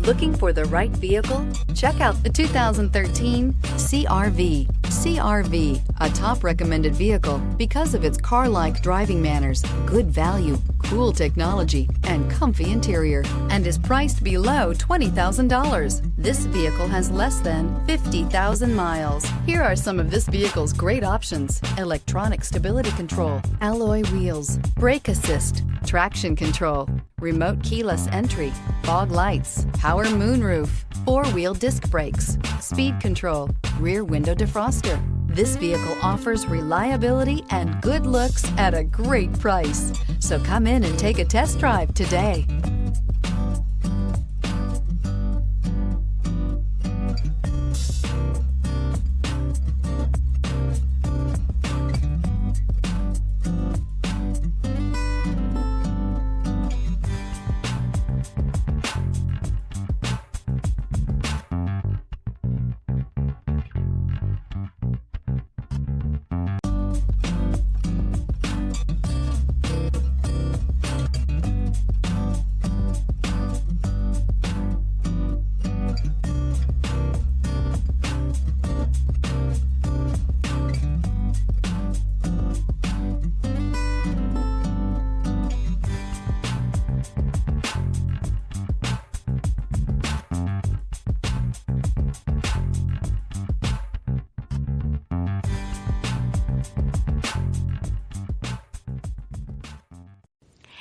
Looking for the right vehicle? Check out the 2013 CR-V. CR-V, a top recommended vehicle because of its car-like driving manners, good value, cool technology, and comfy interior, and is priced below $20,000. This vehicle has less than 50,000 miles. Here are some of this vehicle's great options: electronic stability control, alloy wheels, brake assist, traction control, remote keyless entry, fog lights, power moonroof, four-wheel disc brakes, speed control, rear window defroster. This vehicle offers reliability and good looks at a great price. So come in and take a test drive today.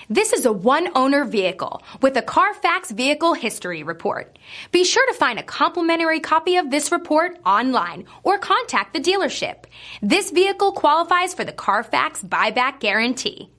This is a one-owner vehicle with a Carfax Vehicle History Report. Be sure to find a complimentary copy of this report online or contact the dealership. This vehicle qualifies for the Carfax Buyback Guarantee.